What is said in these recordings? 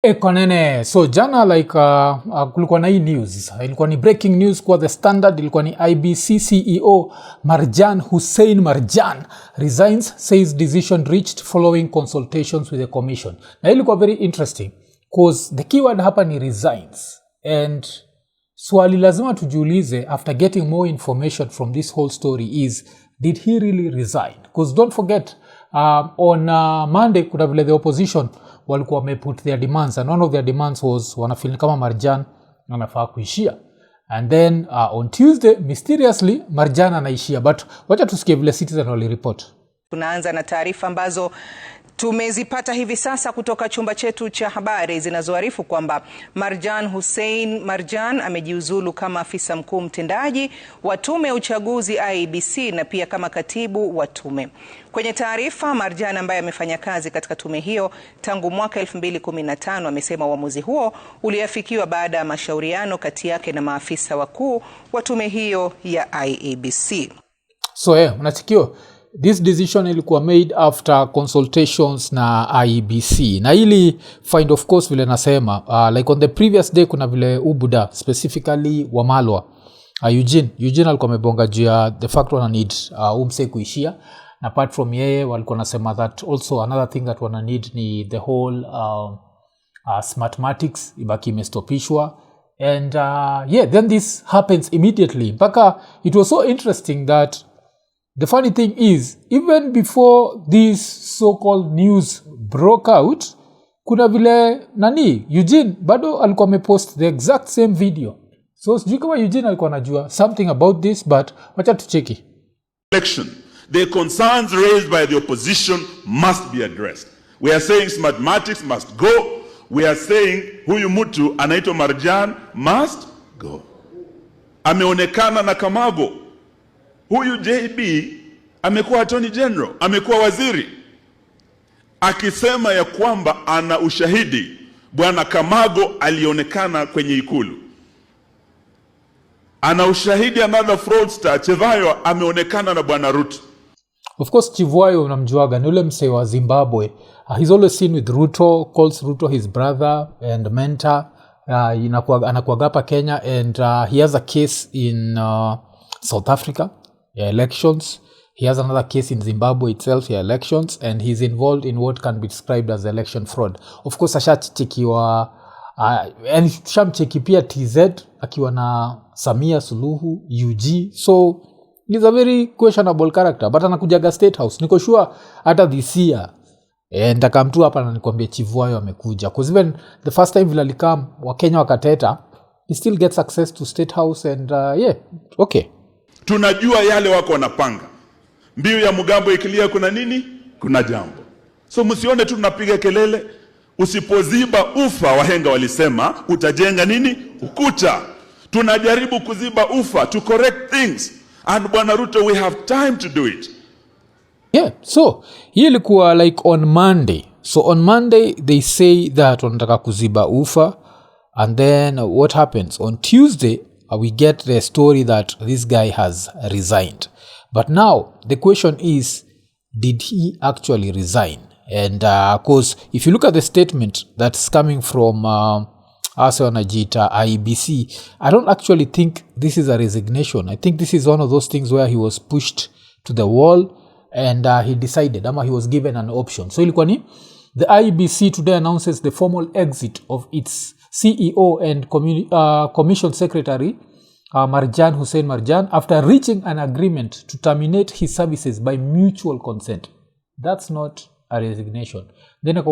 Konene, so jana kulikuwa na hii news, ilikuwa ni breaking news kwa The Standard, ilikuwa ni IEBC CEO Marjan Hussein Marjan resigns, says decision reached following consultations with the commission. Na ilikuwa very interesting because the keyword hapa ni resigns, and swali lazima tujiulize after getting more information from this whole story is, did he really resign? Because don't forget, on Monday kuna vile the opposition walikuwa wameput their demands, and one of their demands was wanafeel kama Marjan anafaa kuishia, and then on Tuesday mysteriously Marjan anaishia. But wacha tusikie vile Citizen wali report. Tunaanza na taarifa ambazo tumezipata hivi sasa kutoka chumba chetu cha habari zinazoarifu kwamba Marjan Hussein Marjan amejiuzulu kama afisa mkuu mtendaji wa tume ya uchaguzi IEBC na pia kama katibu wa tume. Kwenye taarifa, Marjan ambaye amefanya kazi katika tume hiyo tangu mwaka 2015 amesema uamuzi huo uliafikiwa baada ya mashauriano kati yake na maafisa wakuu wa tume hiyo ya IEBC. So unatikio this decision ilikuwa made after consultations na IEBC. Na ili find of course vile nasema, like on the previous day kuna vile Ubuda, specifically Wamalwa, Eugene alikuwa amebonga juu ya the fact wana need umse kuishia. Na apart from yeye walikuwa nasema that also another thing that wana need ni the whole smartmatics ibaki imestopishwa. And then this happens immediately. Mpaka it was so interesting that the funny thing is, even before this so-called news broke out, kuna vile Eugene bado alikuwa amepost the exact same video. So sijui kama Eugene alikuwa anajua something about this, but wacha tucheki. Election. The concerns raised by the opposition must be addressed. We are saying smartmatics must go. We are saying huyu mtu anaitwa Marjan must go. Ameonekana na Kamago. Huyu JB amekuwa attorney general, amekuwa waziri, akisema ya kwamba ana ushahidi bwana Kamago alionekana kwenye ikulu. Ana ushahidi another fraudster Chevayo ameonekana na bwana Ruto. Of course Chevayo unamjuaga, ni ule msee wa Zimbabwe. He's always seen with Ruto, calls Ruto his brother and mentor. Anakuaga hapa Kenya, and he has a case in South Africa, elections. He has another case in Zimbabwe itself, elections, and he's involved in what can be described as election fraud. Of course ashachekiwa, and shamcheki pia TZ akiwa na Samia Suluhu, UG. So he's a very questionable character, but anakujaga State House. Niko sure hata this year ndakamtu hapa na nikwambie Chivuayo amekuja, because even the first time vile alikam wa Kenya wakateta, he still gets access to State House, and okay. Tunajua yale wako wanapanga. Mbiu ya Mugambo ikilia kuna nini? Kuna jambo. So msione tu tunapiga kelele. Usipoziba ufa, wahenga walisema, utajenga nini? Ukuta. Tunajaribu kuziba ufa to correct things. And bwana Ruto, we have time to do it. So hii ilikuwa like on Monday. So on Monday they say that wanataka kuziba ufa, and then what happens? On Tuesday we get the story that this guy has resigned. But now the question is, did he actually resign? And because if you look at the statement that's coming from Najita IEBC, I don't actually think this is a resignation. I think this is one of those things where he was pushed to the wall and he decided, he was given an option. So ilikuwa ni the IEBC today announces the formal exit of its CEO and Commission Secretary Marjan Hussein Marjan after reaching an agreement to terminate his services by mutual consent. That's not a resignation. Then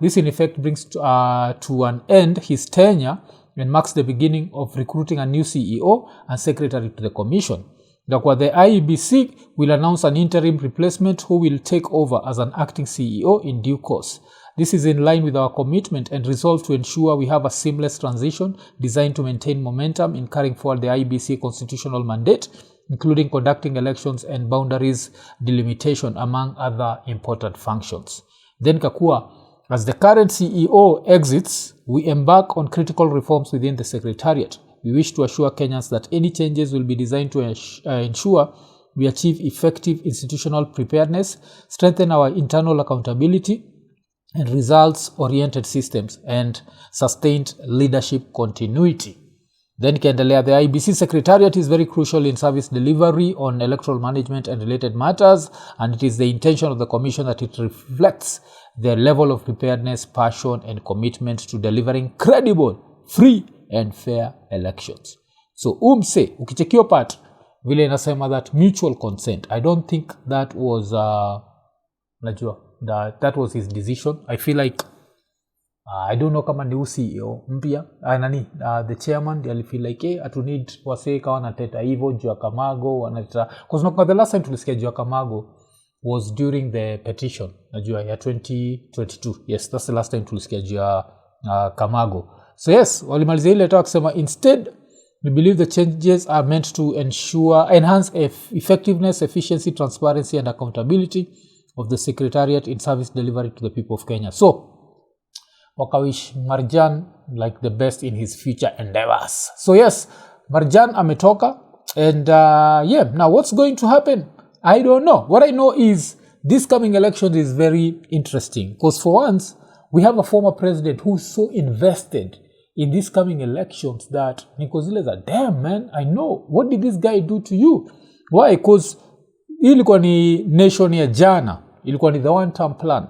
this in effect brings to an end his tenure and marks the beginning of recruiting a new CEO and secretary to the commission. The IEBC will announce an interim replacement who will take over as an acting CEO in due course. This is in line with our commitment and resolve to ensure we have a seamless transition designed to maintain momentum in carrying forward the IEBC constitutional mandate, including conducting elections and boundaries delimitation, among other important functions. Then Kakua, as the current CEO exits, we embark on critical reforms within the Secretariat. We wish to assure Kenyans that any changes will be designed to ensure we achieve effective institutional preparedness, strengthen our internal accountability, and results-oriented systems and sustained leadership continuity. Then ikaendelea, the IEBC Secretariat is very crucial in service delivery on electoral management and related matters, and it is the intention of the Commission that it reflects the level of preparedness, passion, and commitment to delivering credible, free, and fair elections. So ukichekio part, vile inasema that mutual consent, I don't think that was, that was his decision. I feel like, I don't know kama ni CEO mpya the chairman they feel like atu need wasee kawa nateta hivyo juu ya Kamago wanateta, because the last time tulisikia juu ya Kamago was during the petition najua ya 2022. Yes, that's the last time tulisikia juu ya Kamago. So yes, walimalizia ile letter wakisema instead we believe the changes are meant to enhance effectiveness, efficiency, transparency and accountability of the Secretariat in service delivery to the people of Kenya. So wakawish Marjan like the best in his future endeavors. So yes, Marjan ametoka, and now what's going to happen? I don't know. What I know is this coming election is very interesting, because for once we have a former president who's so invested in these coming elections that Nikozile are, damn man, I know. What did this guy do to you? Why? Because ilikuwa ni nation ya jana, ilikuwa ni the one-term plan.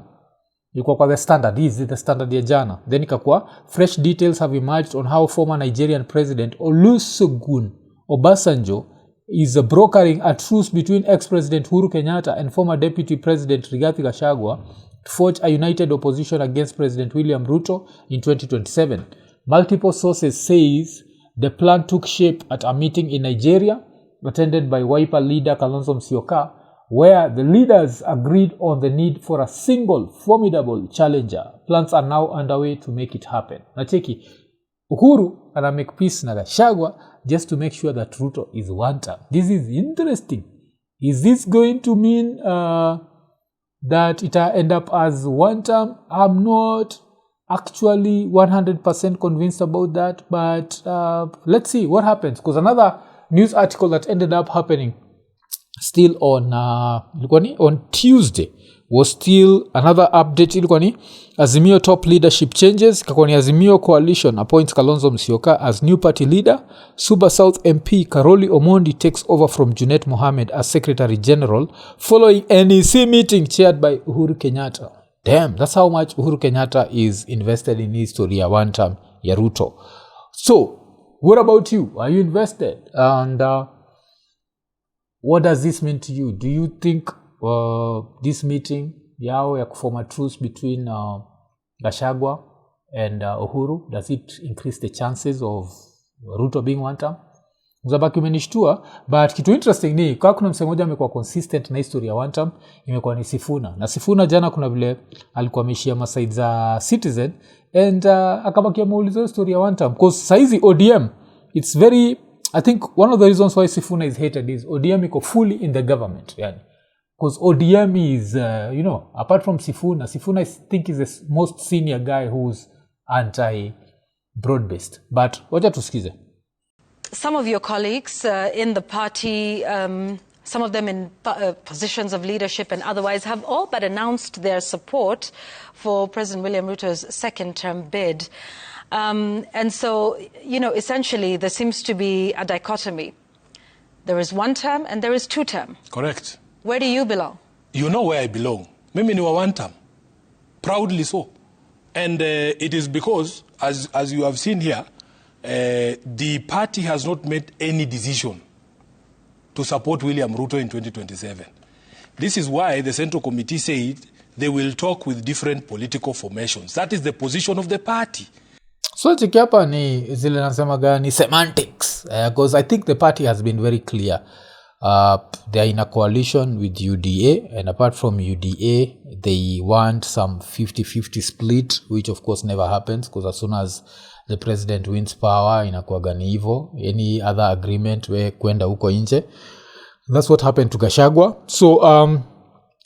Ilikuwa kwa the standard, is the standard ya jana. Then ikakuwa fresh details have emerged on how former Nigerian President Olusegun Obasanjo is brokering a truce between ex-President Uhuru Kenyatta and former Deputy President Rigathi Gachagua to forge a united opposition against President William Ruto in 2027. Multiple sources says the plan took shape at a meeting in Nigeria attended by Wiper leader Kalonzo Musyoka, where the leaders agreed on the need for a single formidable challenger. Plans are now underway to make it happen. Nacheki, Uhuru ana make peace na Gachagua just to make sure that Ruto is one term. This is interesting. Is this going to mean that it will end up as one term? I'm not actually 100% convinced about that, but let's see what happens. Because another news article that ended up happening still on Tuesday was still another update. Ilikuwa ni Azimio top leadership changes. Kakwa ni Azimio coalition appoints Kalonzo Musyoka as new party leader. Suba South MP Karoli Omondi takes over from Junet Mohammed as Secretary General following NEC meeting chaired by Uhuru Kenyatta. Damn, that's how much Uhuru Kenyatta is invested in his story ya one term ya Ruto. So, what about you? Are you invested? And what does this mean to you? Do you think this meeting yao ya kuform a truce between Gachagua and Uhuru, does it increase the chances of Ruto being one term? Mzabaki umenishtua, but kitu interesting ni kwa kuna msemo moja amekuwa consistent na history ya one term, imekuwa ni Sifuna. Na Sifuna jana kuna vile alikuwa ameshia masaid za Citizen and akabaki ameuliza history ya one term, because saizi ODM, it's very, I think one of the reasons why Sifuna is hated is ODM iko fully in the government, yani. Because ODM is, apart from Sifuna, I think is the most senior guy who's anti-broad-based. But wacha tusikize. Some of your colleagues in the party, some of them in positions of leadership and otherwise, have all but announced their support for President William Ruto's second-term bid. And so, essentially, there seems to be a dichotomy. There is one term and there is two term. Correct. Where do you belong? You know where I belong. Mimi ni wa one term. Proudly so. And it is because, as you have seen here, the party has not made any decision to support William Ruto in 2027. This is why the Central Committee said they will talk with different political formations. That is the position of the party. So chiki hapa ni zile nasema gani semantics, because I think the party has been very clear. They are in a coalition with UDA, and apart from UDA, they want some 50-50 split, which of course never happens, because as soon as the president wins power, inakuwaga ni hivyo. Any other agreement we kwenda huko nje. That's what happened to Gachagua. So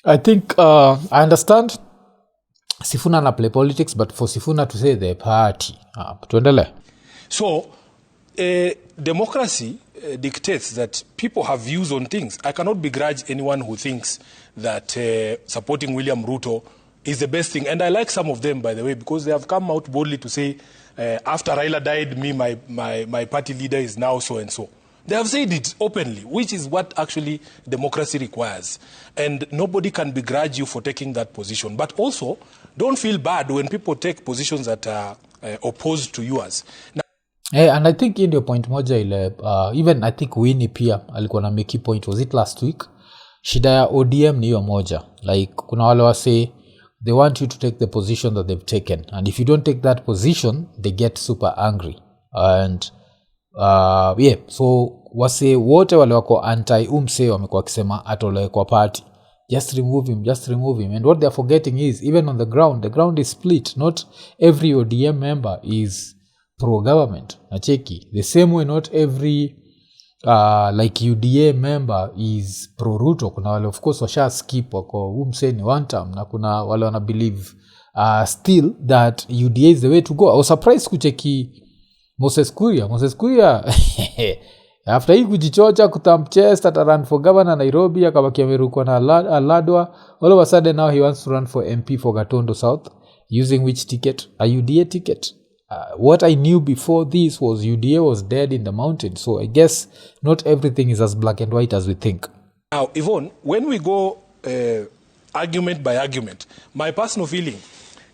I think I understand Sifuna na play politics, but for Sifuna to say the party, tuendele. So democracy dictates that people have views on things. I cannot begrudge anyone who thinks that supporting William Ruto is the best thing. And I like some of them, by the way, because they have come out boldly to say, after Raila died, my party leader is now so-and-so. They have said it openly, which is what actually democracy requires. And nobody can begrudge you for taking that position. But also, don't feel bad when people take positions that are opposed to yours. Now, and I think in your point moja ile, even I think Winnie pia alikuwa na make point, was it last week? Shida ya ODM ni hiyo moja. Like, kuna wale wase, they want you to take the position that they've taken. And if you don't take that position, they get super angry. And so wase wote wale wako anti-umse wamekuwa kisema atolewe kwa party. Just remove him. And what they're forgetting is, even on the ground is split. Not every ODM member is pro-government. Nacheki. The same way not every like UDA member is pro-Ruto. Kuna wale of course washa skip wako umse ni one term. Na kuna wale wana believe still that UDA is the way to go. I was surprised kucheki Moses Kuria after hii kujichocha kutamchest at run for governor Nairobi akabaki amerukwa na Aladwa. All of a sudden now he wants to run for MP for Gatondo South using which ticket? A UDA ticket. What I knew before this was UDA was dead in the mountains. So I guess not everything is as black and white as we think. Now, Yvonne, when we go argument by argument, my personal feeling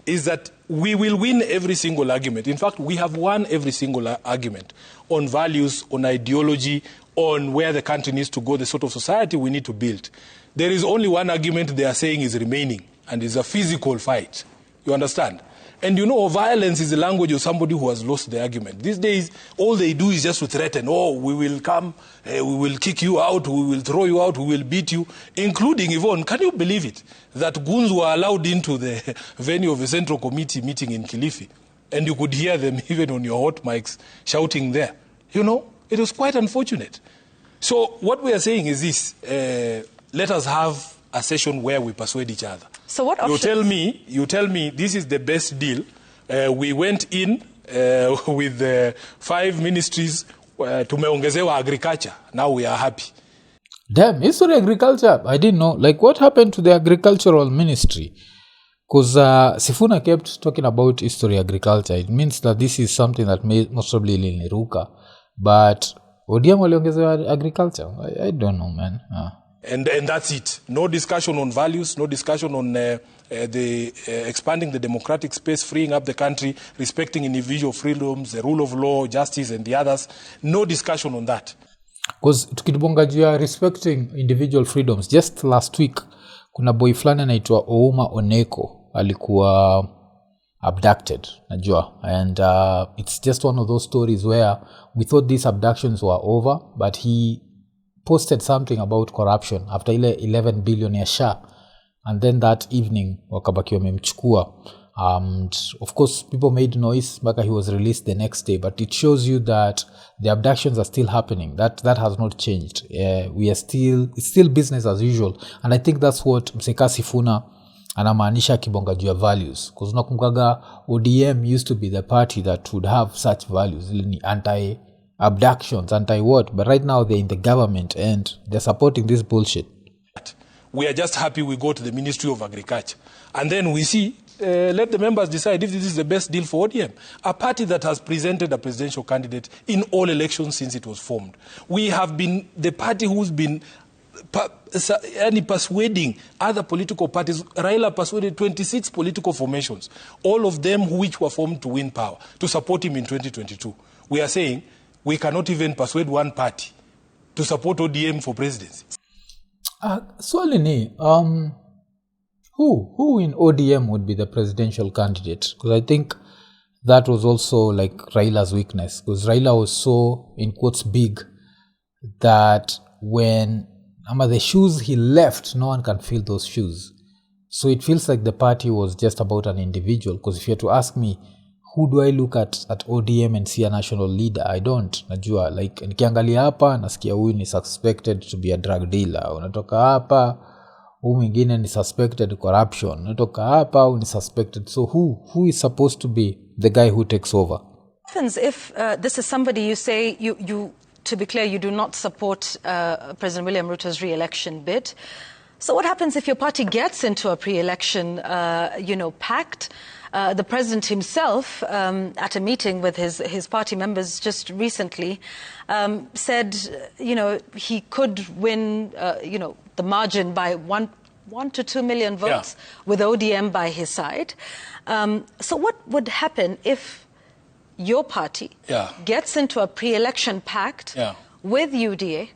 is that we will win every single argument. In fact, we have won every single argument on values, on ideology, on where the country needs to go, the sort of society we need to build. There is only one argument they are saying is remaining, and it's a physical fight. You understand? And you know, violence is the language of somebody who has lost the argument. These days, all they do is just to threaten, we will come, we will kick you out, we will throw you out, we will beat you, including Yvonne. Can you believe it? That goons were allowed into the venue of a Central Committee meeting in Kilifi, and you could hear them even on your hot mics shouting there. You know, it was quite unfortunate. So what we are saying is this, let us have a session where we persuade each other. So what options? You tell me this is the best deal. We went in with 5 ministries, tumeongezewa agriculture. Now we are happy. Damn, history agriculture. I didn't know. Like, what happened to the agricultural ministry? Because Sifuna kept talking about history agriculture. It means that this is something that may most probably Liniruka. But ODM waliongezewa agriculture. I don't know, man. And that's it. No discussion on values, no discussion on expanding the democratic space, freeing up the country, respecting individual freedoms, the rule of law, justice, and the others. No discussion on that. Because tukibonga juu ya respecting individual freedoms, just last week, kuna boy flani anaitwa Ouma Oneko alikuwa abducted, najua. And it's just one of those stories where we thought these abductions were over, but he posted something about corruption after ile 11 billion ya SHA, and then that evening wakabaki wamemchukua. And of course people made noise mpaka he was released the next day, but it shows you that the abductions are still happening. That has not changed. It's still business as usual, and I think that's what Mseka Sifuna anamaanisha kibonga juu ya values, because unakumbukaga ODM used to be the party that would have such values, ni anti-abductions, anti-what, but right now they're in the government and they're supporting this bullshit. We are just happy we go to the Ministry of Agriculture, and then we see, let the members decide if this is the best deal for ODM, a party that has presented a presidential candidate in all elections since it was formed. We have been the party who's been persuading other political parties. Raila persuaded 26 political formations, all of them which were formed to win power, to support him in 2022. We are saying we cannot even persuade one party to support ODM for presidency. Swali ni, who in ODM would be the presidential candidate? Because I think that was also like Raila's weakness, because Raila was so, in quotes, big that when the shoes he left, no one can fill those shoes. So it feels like the party was just about an individual. Because if you had to ask me, who do I look at ODM and see a national leader? I don't. Najua, like, nikiangalia hapa, nasikia huyu ni suspected to be a drug dealer. Unatoka hapa, huyu mwingine ni suspected corruption. Unatoka hapa, huyu ni suspected. So who is supposed to be the guy who takes over? Happens if this is somebody you say, you to be clear, you do not support President William Ruto's re-election bid. So what happens if your party gets into a pre-election, pact? The president himself, at a meeting with his party members just recently, said, he could win, the margin by 1 to 2 million votes with ODM by his side. So what would happen if your party gets into a pre-election pact with UDA,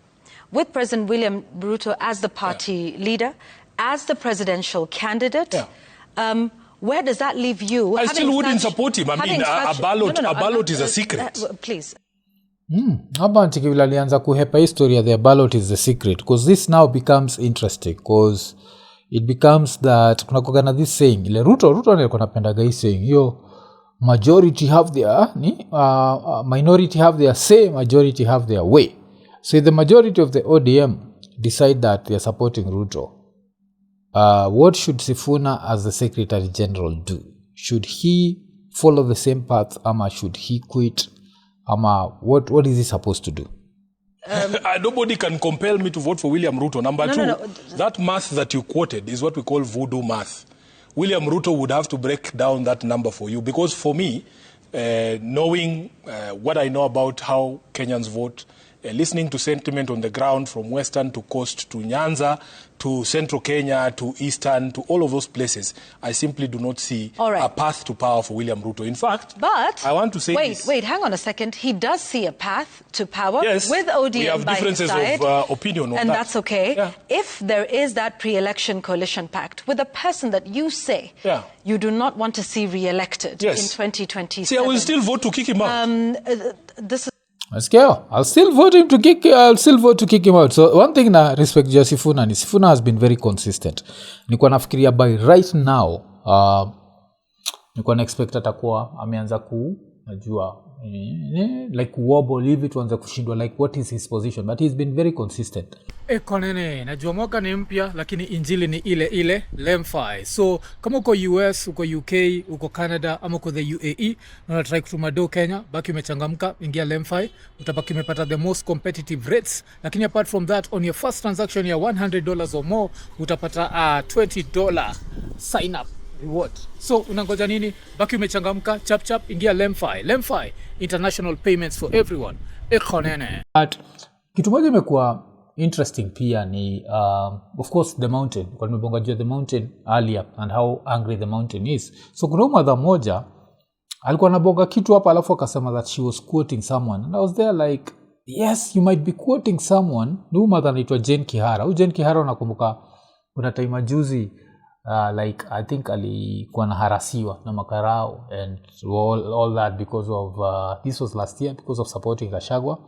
with President William Ruto as the party leader, as the presidential candidate? Where does that leave you? I still wouldn't support him. I mean, a ballot is a secret. Please. Hapa ntikivila alianza kuhepa historia, the ballot is the secret, because this now becomes interesting, because it becomes that kuna kogana this saying, ile Ruto nilikuwa napendaga hii saying, hiyo majority have their minority have their say, majority have their way. So the majority of the ODM decide that they are supporting Ruto. What should Sifuna as the Secretary General do? Should he follow the same path, ama should he quit? Ama what is he supposed to do? Nobody can compel me to vote for William Ruto. Number two, that math that you quoted is what we call voodoo math. William Ruto would have to break down that number for you, because for me, knowing what I know about how Kenyans vote, listening to sentiment on the ground from Western to Coast to Nyanza to Central Kenya to Eastern to all of those places, I simply do not see a path to power for William Ruto. In fact, I want to say Wait, hang on a second. He does see a path to power with ODM we have by differences his side, of opinion on that. and that's okay. If there is that pre-election coalition pact with a person that you say you do not want to see re-elected in 2027. See, I will still vote to kick him out. This is I'll still vote to kick him out. So one thing na respect ja Sifuna ni Sifuna has been very consistent. Nilikuwa nafikiria by right now nilikuwa na expect atakuwa ameanza najua like wobble hivi tuanze kushindwa like what is his position, but he's been very consistent. Konene najua mwaka ni mpya lakini injili ni ile lemfi. So kama uko US, uko UK, uko Canada ama uko the UAE na unatry kutuma do Kenya, baki umechangamka, ingia lemfi, utabaki umepata the most competitive rates. Lakini apart from that, on your first transaction ya $100 or more utapata $20 sign up reward. So unangoja nini? Baki umechangamka, chap ingia lemfi, international payments for everyone. Konene. But kitu moja imekuwa interesting pia ni of course the mountain. Kwa nimebonga juu the mountain earlier and how angry the mountain is. So kuna mother moja alikuwa anabonga kitu hapa alafu akasema that she was quoting someone, and I was there like, yes, you might be quoting someone. Ni mother anaitwa Jane Kihara. Jane Kihara unakumbuka kuna time juzi like I think alikuwa naharasiwa na makarao and all that because of this was last year because of supporting Gachagua.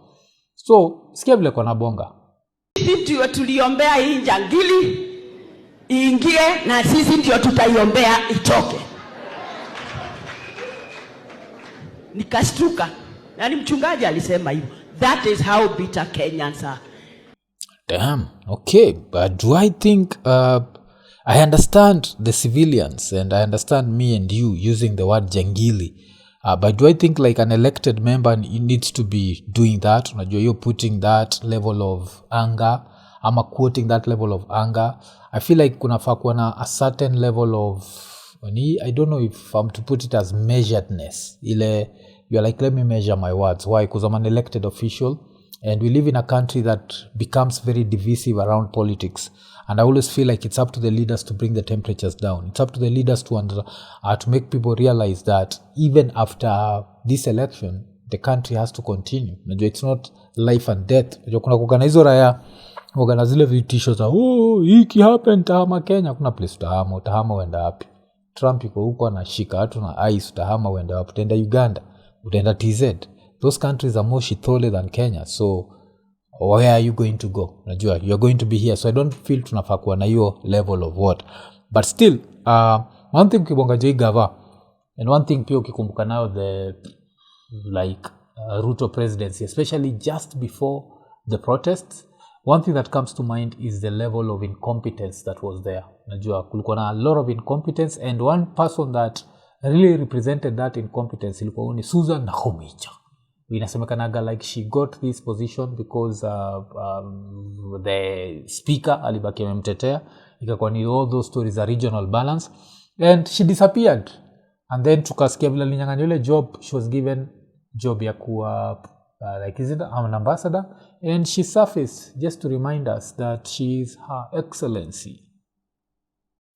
So sikia vile kwa nabonga, sisi ndio tuliombea hii njangili iingie na sisi ndio tutaiombea itoke. Nikashtuka. Yaani mchungaji alisema hivyo. That is how bitter Kenyans are. Damn. Okay, but do I think I understand the civilians and I understand me and you using the word jangili. But do I think like an elected member needs to be doing that? Unajua you're putting that level of anger, ama quoting that level of anger. I feel like kunafaa kuwa na a certain level of, I don't know if I'm to put it as measuredness. Ile, you're like, let me measure my words. Why? Because I'm an elected official and we live in a country that becomes very divisive around politics. And I always feel like it's up to the leaders to bring the temperatures down. It's up to the leaders to make people realize that even after this election, the country has to continue. It's not life and death. Kuna kugana hizo raya, kugana zile vitisho za, hiki happen tahama Kenya. Kuna place utahama uenda wapi. Trump yuko huko anashika watu na ICE, utahama uenda wapi. Utaenda Uganda, utaenda TZ. Those countries are more shithole than Kenya. So where are you going to go? Najua you're going to be here, so I don't feel tunafaa kuwa na hiyo level of what. But still one thing ukibonga jei gava, and one thing pia ukikumbuka nayo the like Ruto presidency, especially just before the protests, one thing that comes to mind is the level of incompetence that was there. Najua kulikuwa na a lot of incompetence, and one person that really represented that incompetence ilikuwa ni Susan Nakhumicha. inasemekanaga like she got this position because the speaker alibaki amemtetea, ikakuwa ni all those stories are regional balance, and she disappeared. And then tukasikia vile alinyang'anywa ile job, she was given job ya kuwa like is it an ambassador, and she surfaced just to remind us that she is Her Excellency.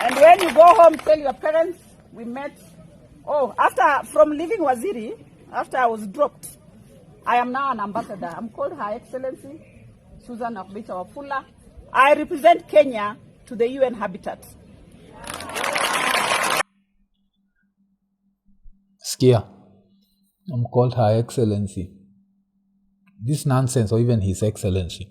And when you go home, tell your parents we met. After from leaving Waziri, after I was dropped, I am now an ambassador. I'm called Her Excellency Susan Nakhumicha Wafula. I represent Kenya to the UN Habitat. Skia, I'm called Her Excellency. This nonsense, or even His Excellency.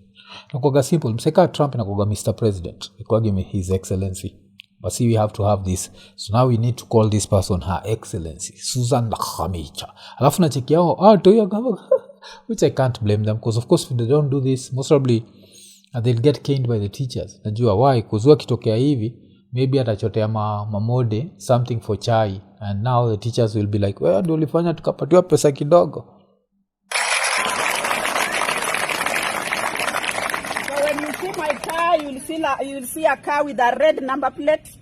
Nakuwaga simple. Mseka Trump nakuwaga Mr. President. Ikuwagi His Excellency. But see, we have to have this. So now we need to call this person Her Excellency Susan Nakhumicha. Alafu na cheki yao, which I can't blame them, because of course if they don't do this, most probably they'll get caned by the teachers. Najua why? Because wakitokea hivi, maybe atachotea mamode something for chai, and now the teachers will be like, well, ndio ulifanya tukapatiwa pesa kidogo. So when you see my car, you will see a car with a red number plate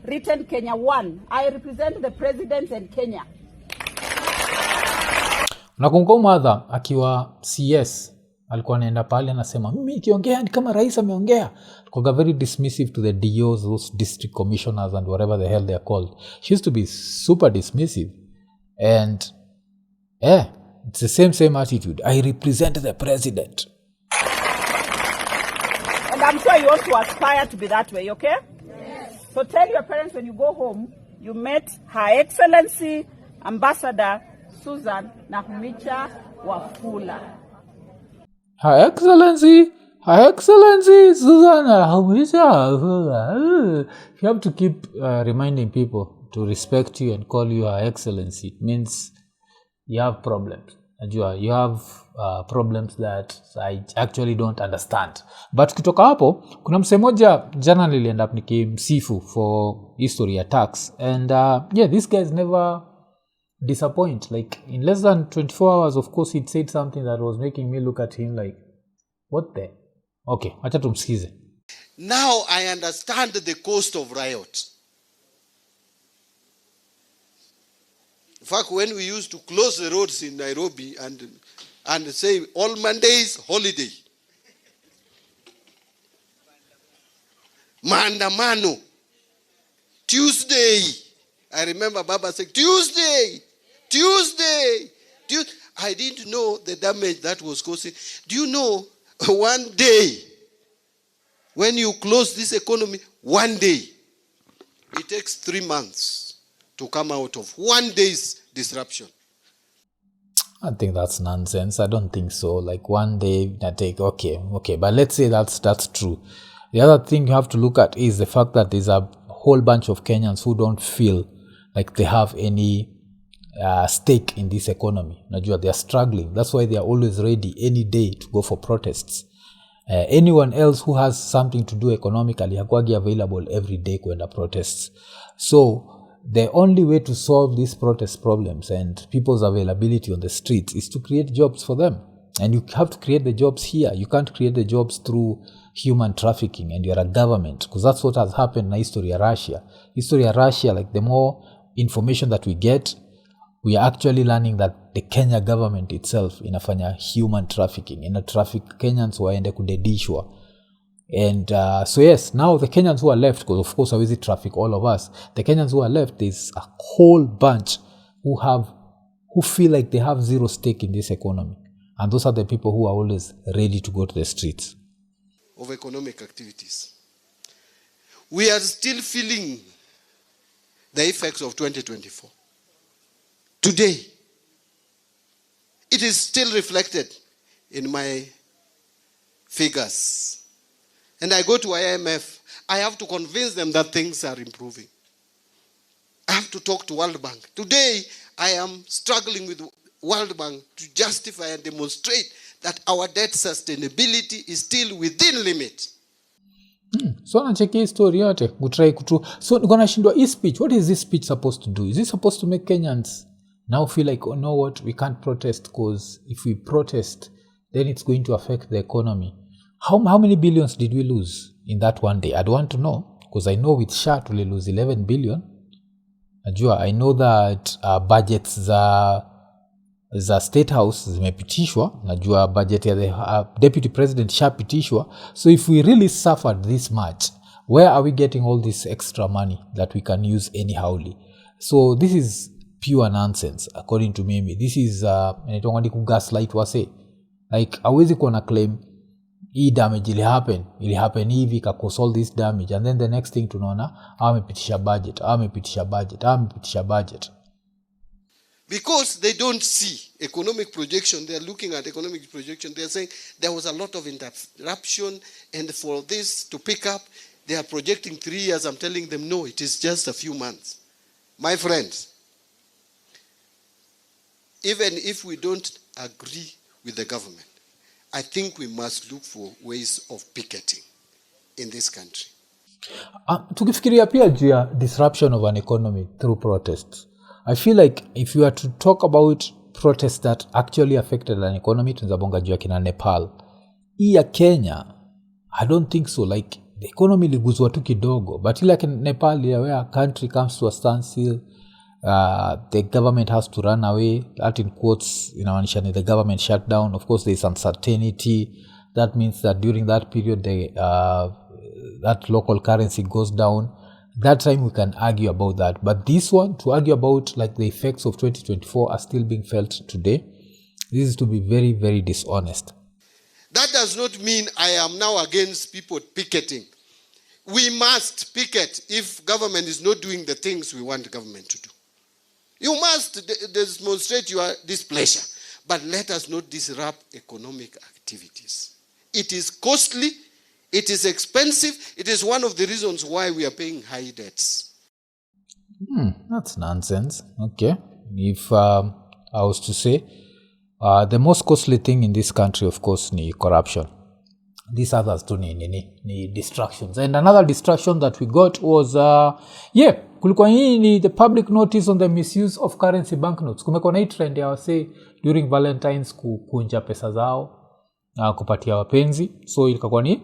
written Kenya 1. I represent the president and Kenya. Nakumbuka mother akiwa CS alikuwa anaenda pale anasema mimi nikiongea ni kama rais ameongea. Alikuwa very dismissive to the DOs, those district commissioners and whatever the hell they are called. She used to be super dismissive, and it's the same attitude. I represent the president. And I'm sure you want to aspire to be that way, okay? Yes. So tell your parents when you go home, you met Her Excellency Ambassador Susan Nakhumicha Wafula. Her Excellency Susan Nakhumicha Wafula. You have to keep reminding people to respect you and call you Her Excellency. It means you have problems. You have problems that I actually don't understand. But kutoka hapo, kuna msee moja jana niliend up nikimsifu for history attacks. And this guy is never disappoint. Like in less than 24 hours, of course, he'd said something that was making me look at him like, what the? Okay, acha tumsikize. Now I understand the cost of riot. In fact, when we used to close the roads in Nairobi and say all Mondays holiday, maandamano, Tuesday, I remember Baba saying Tuesday. I didn't know the damage that was causing. Do you know, one day, when you close this economy, one day, it takes 3 months to come out of 1 day's disruption. I think that's nonsense. I don't think so. Like 1 day, I take, okay. But let's say that's true. The other thing you have to look at is the fact that there's a whole bunch of Kenyans who don't feel like they have any stake in this economy. Najua, they are struggling. That's why they are always ready any day to go for protests. Anyone else who has something to do economically hakuagi available every day kuenda protests. So the only way to solve these protest problems and people's availability on the streets is to create jobs for them. And you have to create the jobs here. You can't create the jobs through human trafficking, and you're a government, because that's what has happened in history of Russia. Like the more information that we get, we are actually learning that the Kenya government itself inafanya human trafficking, ina traffic Kenyans waende kudedishwa. And so yes, now the Kenyans who are left, because of course hawezi traffic all of us, the Kenyans who are left, there's a whole bunch who feel like they have zero stake in this economy. And those are the people who are always ready to go to the streets. Of economic activities. We are still feeling the effects of 2024. Today, it is still reflected in my figures. And I go to IMF, I have to convince them that things are improving. I have to talk to World Bank. Today, I am struggling with World Bank to justify and demonstrate that our debt sustainability is still within limit. So nacheki story yote, so niko nashindwa hii speech. What is this speech supposed to do? Is it supposed to make Kenyans now feel like, oh, know what, we can't protest because if we protest, then it's going to affect the economy. How many billions did we lose in that one day? I'd want to know, because I know with SHA we lose 11 billion. I know that budgets za State House zimepitishwa. Najua budget ya the Deputy President shapitishwa. So if we really suffered this much, where are we getting all this extra money that we can use anyhowly? So this is pure nonsense according to me. This is gaslight wase. Like hawezi kuwa na claim hii damage ili happen hivi ka cause all this damage, and then the next thing tunaona amepitisha budget. Because they don't see economic projection. They are looking at economic projection. They are saying there was a lot of interruption, and for this to pick up, they are projecting 3 years. I'm telling them, no, it is just a few months. My friends, even if we don't agree with the government, I think we must look for ways of picketing in this country. Tukifikiria pia juu ya disruption of an economy through protests, I feel like if you are to talk about protests that actually affected an economy, tunzabonga juu ya kina Nepal. Hii ya Kenya, I don't think so. Like the economy liguzwa tu kidogo, but like in Nepal, where a country comes to a standstill, the government has to run away. That in quotes, the government shut down. Of course, there is uncertainty. That means that during that period, that local currency goes down. That time we can argue about that. But this one, to argue about like the effects of 2024 are still being felt today, this is to be very, very dishonest. That does not mean I am now against people picketing. We must picket if government is not doing the things we want the government to do. You must demonstrate your displeasure, but let us not disrupt economic activities. It is costly, it is expensive, it is one of the reasons why we are paying high debts. That's nonsense. Okay. If I was to say, the most costly thing in this country, of course, is corruption. These others too ni distractions. And another distraction that we got was, kulikuwa ni the public notice on the misuse of currency banknotes. Kumekuwa na hii trend ya wase during Valentine's kukunja pesa zao kupatia wapenzi. So ilikuwa ni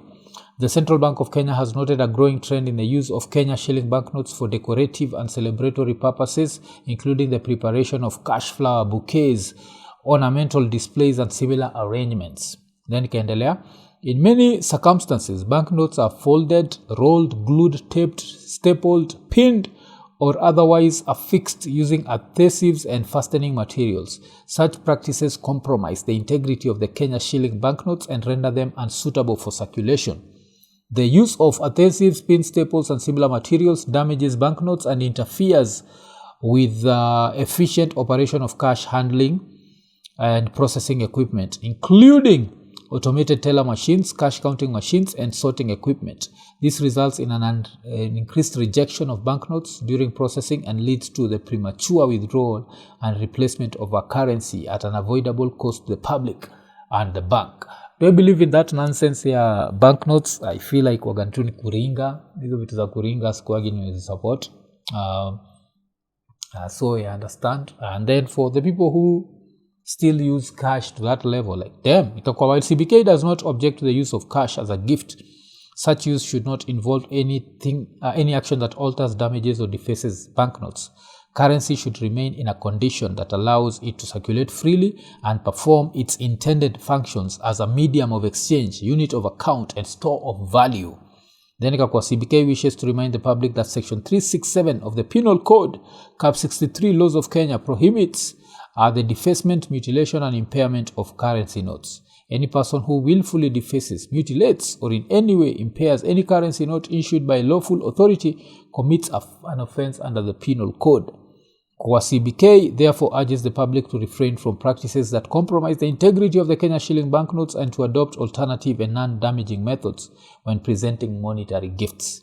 the Central Bank of Kenya has noted a growing trend in the use of Kenya shilling banknotes for decorative and celebratory purposes, including the preparation of cash flower bouquets, ornamental displays and similar arrangements. Then ikaendelea, in many circumstances, banknotes are folded, rolled, glued, taped, stapled, pinned, or otherwise affixed using adhesives and fastening materials. Such practices compromise the integrity of the Kenya shilling banknotes and render them unsuitable for circulation. The use of adhesives, pin staples, and similar materials damages banknotes and interferes with the efficient operation of cash handling and processing equipment, including automated teller machines, cash counting machines, and sorting equipment. This results in an increased rejection of banknotes during processing and leads to the premature withdrawal and replacement of a currency at an avoidable cost to the public and the bank. Do I believe in that nonsense ya banknotes? I feel like wagantuni kuringa. Hizo vitu za kuringa sikuagi niwezi support. So I understand. And then for the people who still use cash to that level, like them, while CBK does not object to the use of cash as a gift, such use should not involve any action that alters, damages, or defaces banknotes. Currency should remain in a condition that allows it to circulate freely and perform its intended functions as a medium of exchange, unit of account, and store of value. Then CBK wishes to remind the public that Section 367 of the Penal Code, Cap 63 Laws of Kenya prohibits the defacement, mutilation, and impairment of currency notes. Any person who willfully defaces, mutilates, or in any way impairs any currency note issued by a lawful authority commits an offense under the Penal Code. CBK therefore urges the public to refrain from practices that compromise the integrity of the Kenya shilling banknotes and to adopt alternative and non-damaging methods when presenting monetary gifts.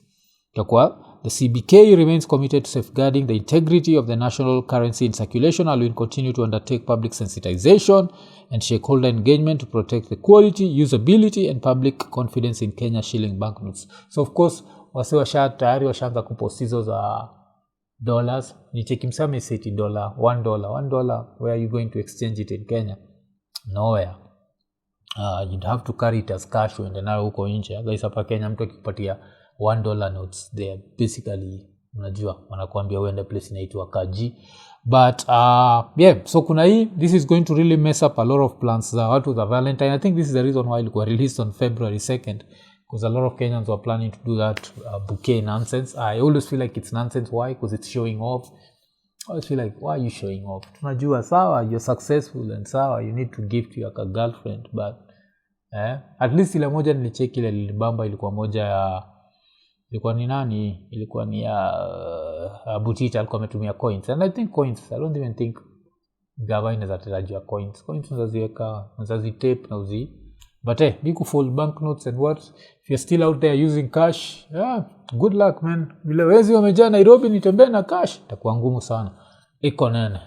The CBK remains committed to safeguarding the integrity of the national currency in circulation and will continue to undertake public sensitization and stakeholder engagement to protect the quality, usability, and public confidence in Kenya shilling banknotes. So of course, wase tayari washaanza kupost hizo dollars. Nicheki msame seti $1, where are you going to exchange it in Kenya? Nowhere. You'd have to carry it as cash uende nayo huko nje. Guys, hapa Kenya mtu akipatia $1 notes, they are basically, unajua, wanakuambia uende place inaitwa Kaji. But yeah, so kuna hii, this is going to really mess up a lot of plans za watu za Valentine. I think this is the reason why it was released on February 2nd, because a lot of Kenyans were planning to do that bouquet nonsense. I always feel like it's nonsense. Why? Because it's showing off. I always feel like, why are you showing off? Tunajua sawa, you're successful and sawa, you need to gift your girlfriend, but at least ile moja nilicheki ile Lilibamba ilikuwa moja ya, ilikuwa ni nani? Ilikuwa ni ya Butita, alikuwa ametumia coins. And I think coins, I don't even think gava inaweza tarajia coins. Coins unaziweka, unazitape na uzi. But be full banknotes and what? If you're still out there using cash, yeah, good luck man. Vile wezi wamejaa Nairobi nitembee na cash, itakuwa ngumu sana. Iko nene.